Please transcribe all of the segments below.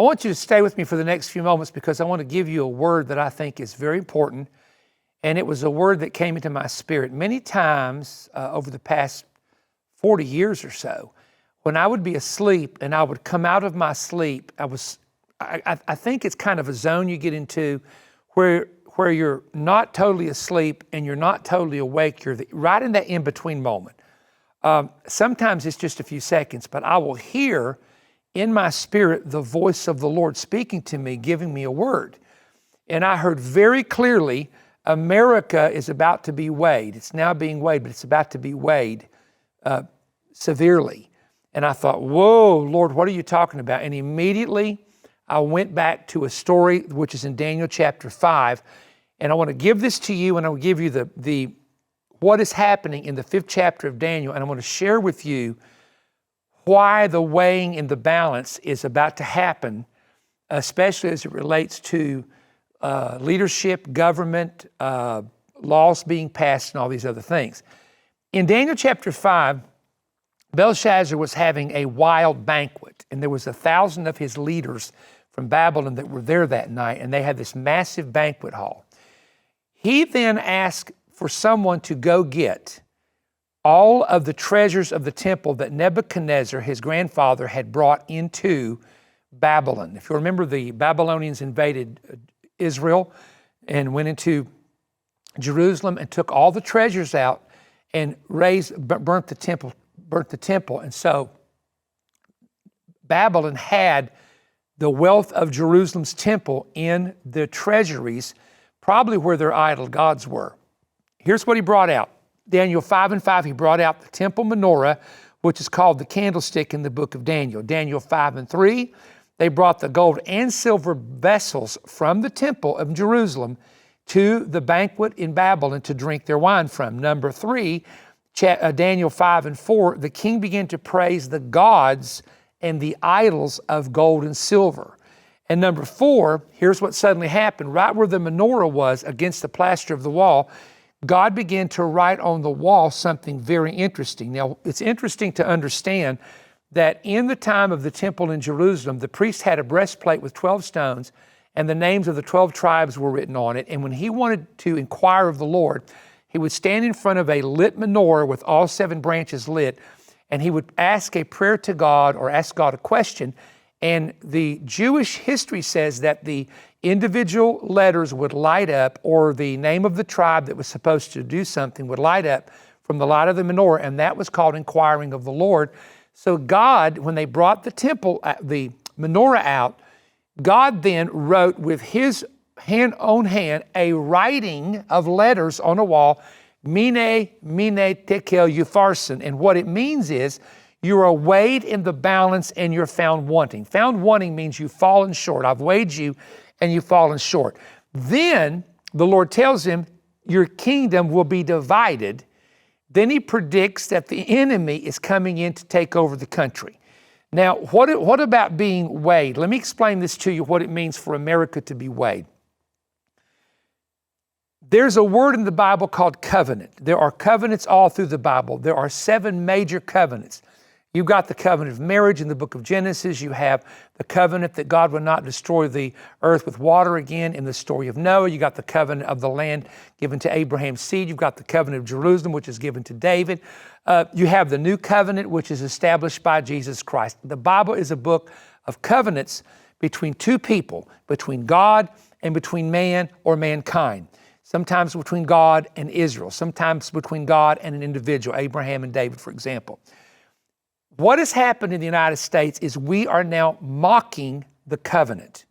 want you to stay with me for the next few moments because I want to give you a word that I think is very important. And it was a word that came into my spirit many times over the past 40 years or so. When I would be asleep and I would come out of my sleep, I think it's kind of a zone you get into where you're not totally asleep and you're not totally awake. You're right in that in-between moment. Sometimes it's just a few seconds, but I will hear in my spirit the voice of the Lord speaking to me, giving me a word. And I heard very clearly, America is about to be weighed. It's now being weighed, but it's about to be weighed severely. And I thought, whoa, Lord, what are you talking about? And immediately I went back to a story which is in Daniel chapter 5. And I want to give this to you, and I will give you the what is happening in the 5th chapter of Daniel. And I want to share with you why the weighing in the balance is about to happen, especially as it relates to leadership, government, laws being passed, and all these other things. In Daniel chapter 5, Belshazzar was having a wild banquet, and there was 1,000 of his leaders from Babylon that were there that night, and they had this massive banquet hall. He then asked for someone to go get all of the treasures of the temple that Nebuchadnezzar, his grandfather, had brought into Babylon. If you remember, the Babylonians invaded Israel and went into Jerusalem and took all the treasures out and burnt the temple. And so Babylon had the wealth of Jerusalem's temple in the treasuries, probably where their idol gods were. Here's what he brought out. Daniel 5:5, he brought out the temple menorah, which is called the candlestick in the book of Daniel. Daniel 5:3, they brought the gold and silver vessels from the temple of Jerusalem to the banquet in Babylon to drink their wine from. Number 3, Daniel 5:4, the king began to praise the gods and the idols of gold and silver. And number 4, here's what suddenly happened. Right where the menorah was against the plaster of the wall, God began to write on the wall something very interesting. Now, it's interesting to understand that in the time of the temple in Jerusalem, the priest had a breastplate with 12 stones, and the names of the 12 tribes were written on it. And when he wanted to inquire of the Lord, he would stand in front of a lit menorah with all 7 branches lit, and he would ask a prayer to God or ask God a question. And the Jewish history says that the individual letters would light up, or the name of the tribe that was supposed to do something would light up from the light of the menorah, and that was called inquiring of the Lord. So God, when they brought the menorah out, God then wrote with his own hand a writing of letters on a wall, Mene, Mene, Tekel, Upharsin. And what it means is you are weighed in the balance and you're found wanting. Found wanting means you've fallen short. I've weighed you and you've fallen short. Then the Lord tells him your kingdom will be divided. Then he predicts that the enemy is coming in to take over the country. Now, what about being weighed? Let me explain this to you, what it means for America to be weighed. There's a word in the Bible called covenant. There are covenants all through the Bible. There are 7 major covenants. You've got the covenant of marriage in the book of Genesis. You have the covenant that God would not destroy the earth with water again in the story of Noah. You got the covenant of the land given to Abraham's seed. You've got the covenant of Jerusalem, which is given to David. You have the new covenant, which is established by Jesus Christ. The Bible is a book of covenants between 2 people, between God and between man or mankind. Sometimes between God and Israel, sometimes between God and an individual, Abraham and David, for example. What has happened in the United States is we are now mocking the covenant.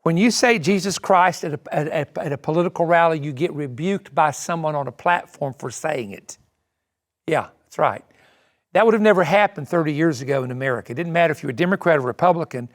When you say Jesus Christ at a political rally, you get rebuked by someone on a platform for saying it. Yeah, that's right. That would have never happened 30 years ago in America. It didn't matter if you were a Democrat or Republican.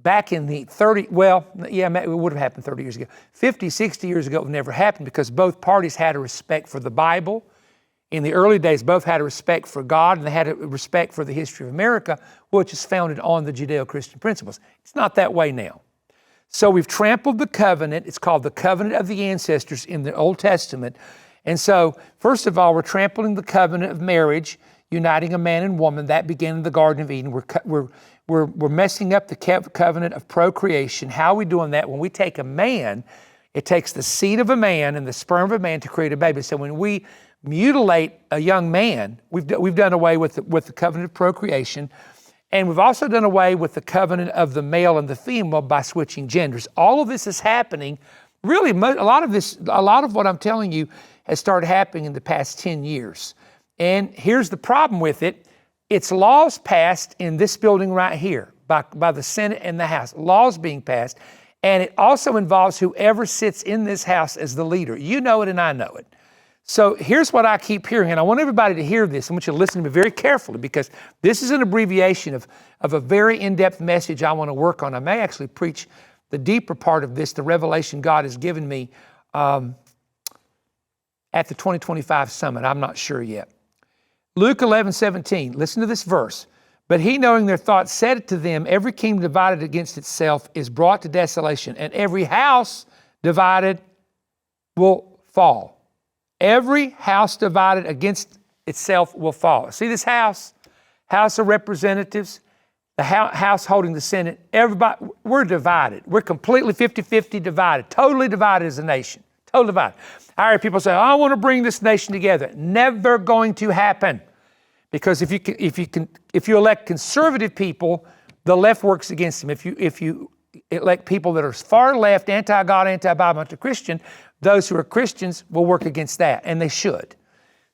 Back in the it would have happened 30 years ago. 50, 60 years ago, it would never happen because both parties had a respect for the Bible. In the early days, both had a respect for God and they had a respect for the history of America, which is founded on the Judeo-Christian principles. It's not that way now. So we've trampled the covenant. It's called the covenant of the ancestors in the Old Testament. And so, first of all, we're trampling the covenant of marriage. uniting a man and woman. That began in the Garden of Eden. We're messing up the covenant of procreation. How are we doing that? When we take a man, it takes the seed of a man and the sperm of a man to create a baby. So when we mutilate a young man, we've done away with the covenant of procreation. And we've also done away with the covenant of the male and the female by switching genders. All of this is happening. Really, a lot of what I'm telling you has started happening in the past 10 years. And here's the problem with it. It's laws passed in this building right here by the Senate and the House, laws being passed. And it also involves whoever sits in this house as the leader. You know it and I know it. So here's what I keep hearing, and I want everybody to hear this. I want you to listen to me very carefully because this is an abbreviation of a very in-depth message I want to work on. I may actually preach the deeper part of this, the revelation God has given me at the 2025 summit. I'm not sure yet. Luke 11:17, listen to this verse. But he, knowing their thoughts, said to them, every kingdom divided against itself is brought to desolation, and every house divided will fall. Every house divided against itself will fall. See this house? House of Representatives, the house holding the Senate, everybody, we're divided. We're completely 50-50 divided, totally divided as a nation, totally divided. I hear people say, I want to bring this nation together. Never going to happen. Because if you elect conservative people, the left works against them. If you elect people that are far left, anti-God, anti-Bible, anti-Christian, those who are Christians will work against that, and they should.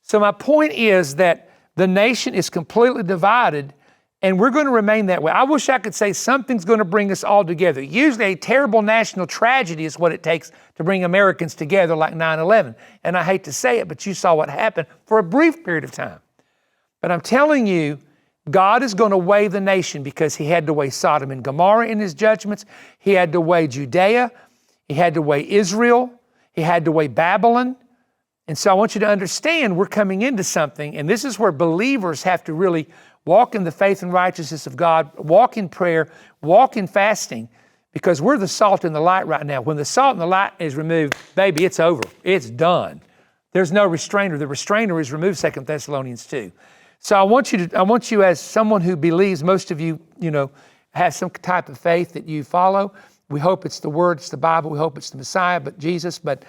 So my point is that the nation is completely divided, and we're going to remain that way. I wish I could say something's going to bring us all together. Usually a terrible national tragedy is what it takes to bring Americans together, like 9/11. And I hate to say it, but you saw what happened for a brief period of time. But I'm telling you, God is going to weigh the nation because he had to weigh Sodom and Gomorrah in his judgments. He had to weigh Judea. He had to weigh Israel. He had to weigh Babylon. And so I want you to understand we're coming into something, and this is where believers have to really walk in the faith and righteousness of God, walk in prayer, walk in fasting, because we're the salt and the light right now. When the salt and the light is removed, baby, it's over. It's done. There's no restrainer. The restrainer is removed, 2 Thessalonians 2. So I want you as someone who believes, most of you, have some type of faith that you follow. We hope it's the Word, it's the Bible. We hope it's the Messiah, but Jesus. But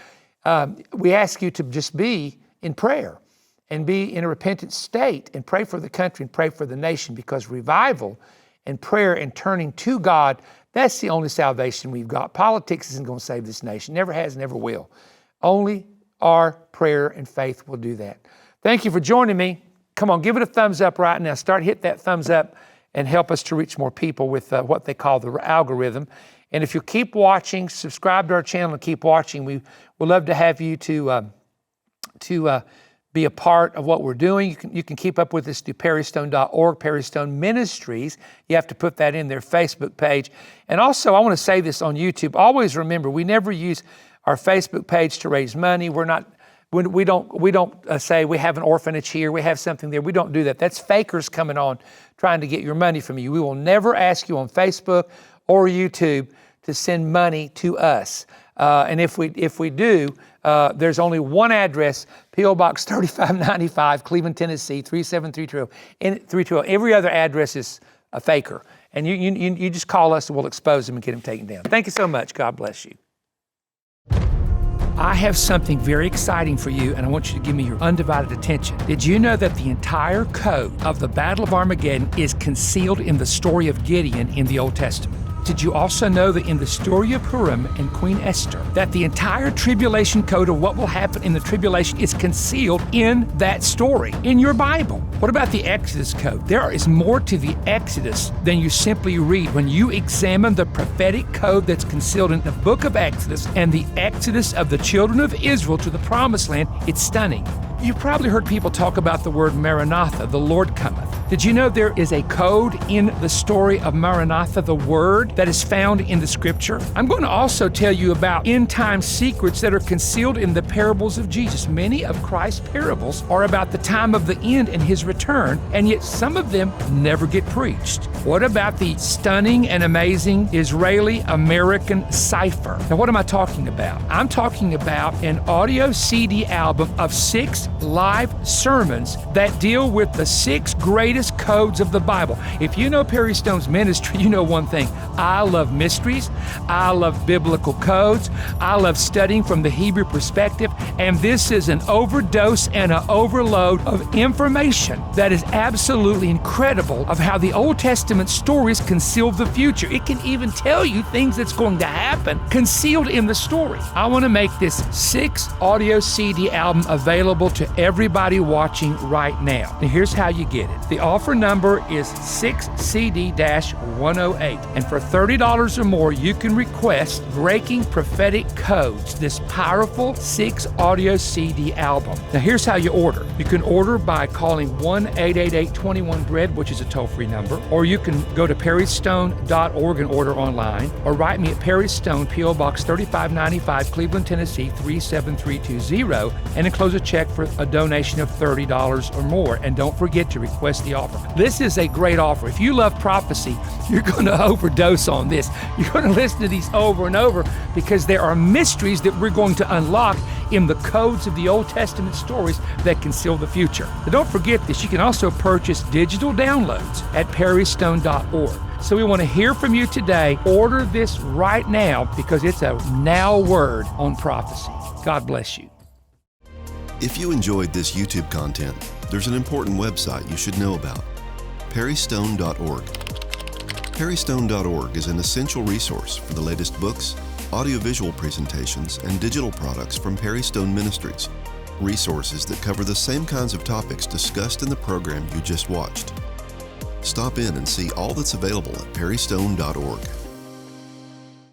we ask you to just be in prayer and be in a repentant state and pray for the country and pray for the nation, because revival and prayer and turning to God, that's the only salvation we've got. Politics isn't going to save this nation. Never has, never will. Only our prayer and faith will do that. Thank you for joining me. Come on, give it a thumbs up right now. Hit that thumbs up and help us to reach more people with what they call the algorithm. And if you keep watching, subscribe to our channel and keep watching. We would love to have you to be a part of what we're doing. You can keep up with us through perrystone.org, Perrystone Ministries. You have to put that in their Facebook page. And also, I want to say this on YouTube. Always remember, we never use our Facebook page to raise money. We don't say we have an orphanage here, we have something there. We don't do that. That's fakers coming on trying to get your money from you. We will never ask you on Facebook or YouTube to send money to us. And if we do, there's only one address, P.O. Box 3595, Cleveland, Tennessee, 37320. Every other address is a faker. And you just call us and we'll expose them and get them taken down. Thank you so much. God bless you. I have something very exciting for you, and I want you to give me your undivided attention. Did you know that the entire code of the Battle of Armageddon is concealed in the story of Gideon in the Old Testament? Did you also know that in the story of Purim and Queen Esther, that the entire tribulation code of what will happen in the tribulation is concealed in that story, in your Bible? What about the Exodus code? There is more to the Exodus than you simply read. When you examine the prophetic code that's concealed in the book of Exodus and the exodus of the children of Israel to the promised land, it's stunning. You've probably heard people talk about the word Maranatha, the Lord cometh. Did you know there is a code in the story of Maranatha, the word that is found in the scripture? I'm going to also tell you about end-time secrets that are concealed in the parables of Jesus. Many of Christ's parables are about the time of the end and his return, and yet some of them never get preached. What about the stunning and amazing Israeli-American cipher? Now, what am I talking about? I'm talking about an audio CD album of 6 live sermons that deal with the 6 greatest codes of the Bible. If you know Perry Stone's ministry, you know one thing. I love mysteries. I love biblical codes. I love studying from the Hebrew perspective. And this is an overdose and an overload of information that is absolutely incredible of how the Old Testament stories conceal the future. It can even tell you things that's going to happen concealed in the story. I want to make this 6 audio CD album available to everybody watching right now. Now here's how you get it. The offer number is 6CD-108. And for $30 or more, you can request Breaking Prophetic Codes, this powerful 6 audio CD album. Now here's how you order. You can order by calling 1-888-21-BREAD, which is a toll-free number, or you can go to perrystone.org and order online, or write me at Perry Stone, P.O. Box 3595, Cleveland, Tennessee 37320, and enclose a check for a donation of $30 or more. And don't forget to request the offer. This is a great offer. If you love prophecy, you're going to overdose on this. You're going to listen to these over and over because there are mysteries that we're going to unlock in the codes of the Old Testament stories that conceal the future. But don't forget this. You can also purchase digital downloads at perrystone.org. So we want to hear from you today. Order this right now because it's a now word on prophecy. God bless you. If you enjoyed this YouTube content, there's an important website you should know about: perrystone.org. Perrystone.org is an essential resource for the latest books, audiovisual presentations, and digital products from Perry Stone Ministries. Resources that cover the same kinds of topics discussed in the program you just watched. Stop in and see all that's available at perrystone.org.